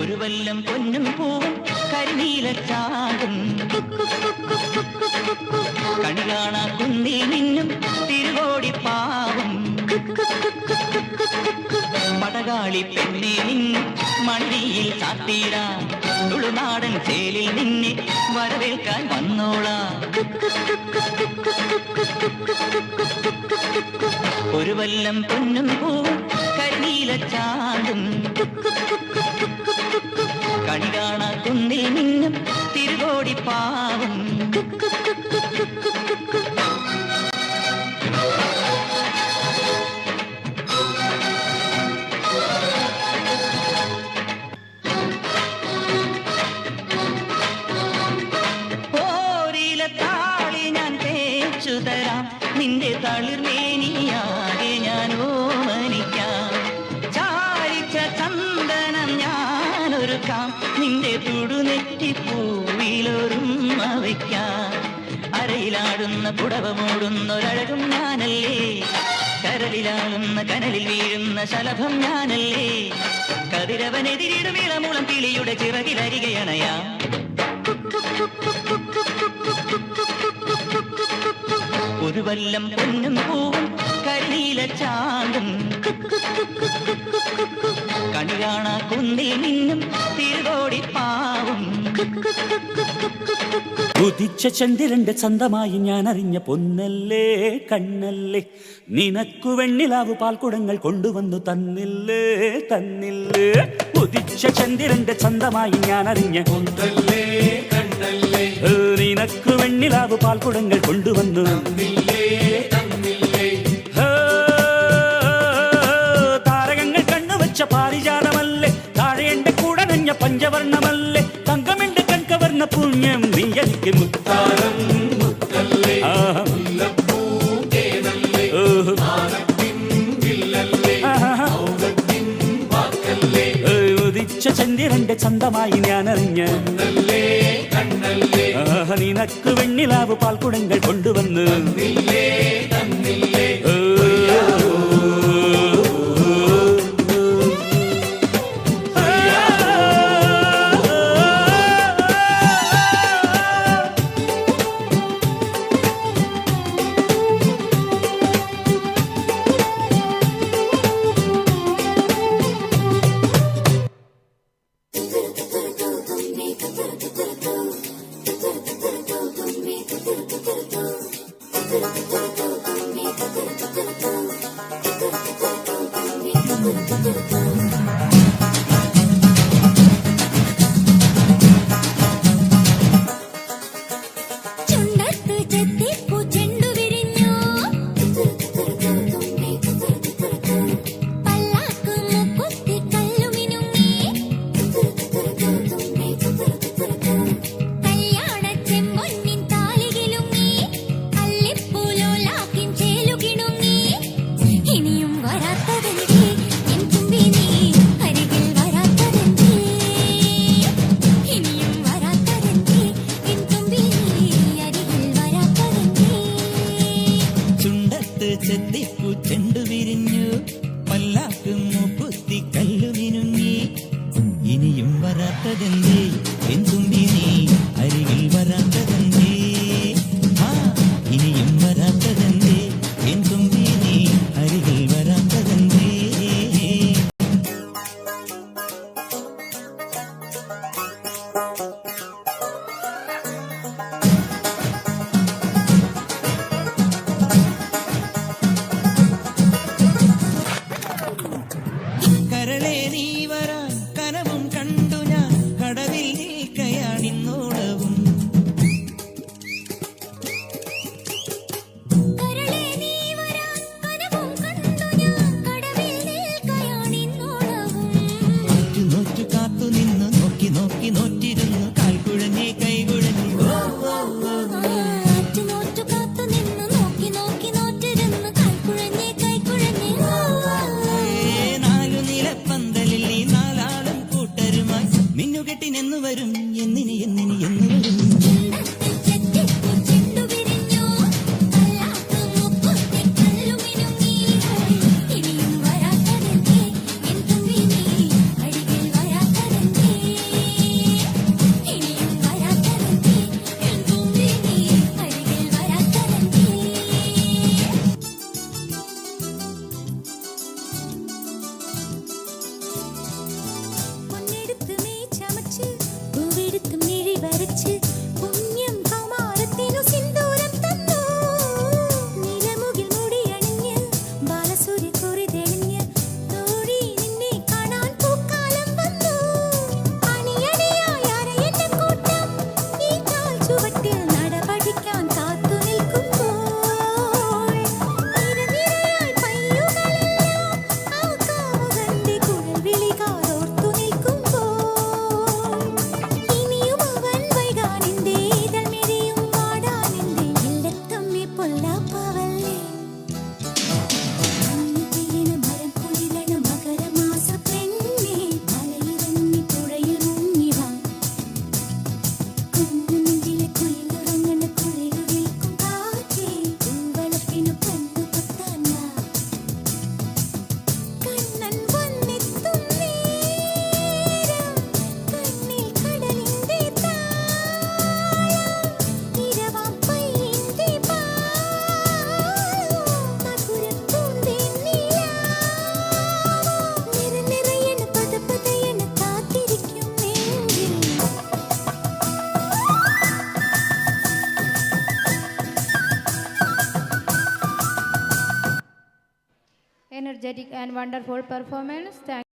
ഒരു വല്ലം പൊന്നും പൂവും കരിനീലച്ചാടും കണി കാണാ കുന്നിൽ നിന്നും തിരുകോടിപ്പാവും പടകാളി പെണ്ണെ നിന്നും മണിയിൽ ചാത്തീരാ തുളുനാടൻ ചേലിൽ നിന്നെ വരവേൽക്കാൻ വന്നോളാ ഒരു വല്ലം പൊന്നും പൂവും കരിനീലച്ചാടും കണി കാണാ കുന്നിൽ നിന്നും തിരുകോടിപ്പാവും നിന്റെ തളിർമേനിയാകെ ഞാൻ ഓമനിക്കാം ചാരിച്ച ചന്ദനം ഞാനൊരുക്കാം നിന്റെ തുടുനെറ്റിപ്പൂവിലൊരുമ വയ്ക്കാം അരയിലാടുന്ന പുടവ മൂടുന്നൊരഴകും ഞാനല്ലേ കരലിലാളുന്ന കനലിൽ വീഴുന്ന ശലഭം ഞാനല്ലേ കതിരവനെതിരിടും ഇളമുളം കിളിയുടെ ചിറകിലരികയണയാ ഒരു വല്ലം പൊന്നും പൂവും കരിനീലച്ചാടും കണി കാണാ കുന്നിൽ നിന്നും തിരുകോടിപ്പാവും ഉദിച്ച ചന്ദ്രന്റെ ചന്തമായി ഞാൻ അറിഞ്ഞ പൊന്നല്ലേ കണ്ണല്ലേ നിനക്കു വെണ്ണിലാവു പാൽക്കുടങ്ങൾ കൊണ്ടുവന്നു തന്നില്ലേ തന്നില്ലേ ഉദിച്ച ചന്ദ്രന്റെ ചന്തമായി ഞാൻ അറിഞ്ഞ പൊന്നല്ലേ കണ്ണല്ലേ നിനക്കു വെണ്ണിലാവു പാൽക്കുടങ്ങൾ കൊണ്ടുവന്നു തന്നില്ലേ തന്നില്ലേ താരകങ്ങൾ കണ്ണുവച്ച പാരിജാതമല്ലേ താഴെ എന്റെ കൂടെ നഞ്ഞ പഞ്ചവർണ്ണമല്ലേ തങ്കമെന്റെ കൺകവർണ്ണ പുണ്യം നീ എനിക്ക് മുത്താരം മുത്തല്ലേ മുല്ലപ്പൂ തേനല്ലേ മാനത്തിൻ വില്ലല്ലേ ഔദത്തിൻ വാക്കല്ലേ ഉദിച്ച ചന്ദ്രന്റെ ചന്തമായി ഞാൻ അറിഞ്ഞ പൊന്നല്ലേ കണ്ണല്ലേ നിനക്ക് വെണ്ണിലാവ് പാൽക്കുടങ്ങൾ കൊണ്ടുവന്ന് തന്നില്ലേ തന്നില്ലേ energetic and wonderful performance. Thank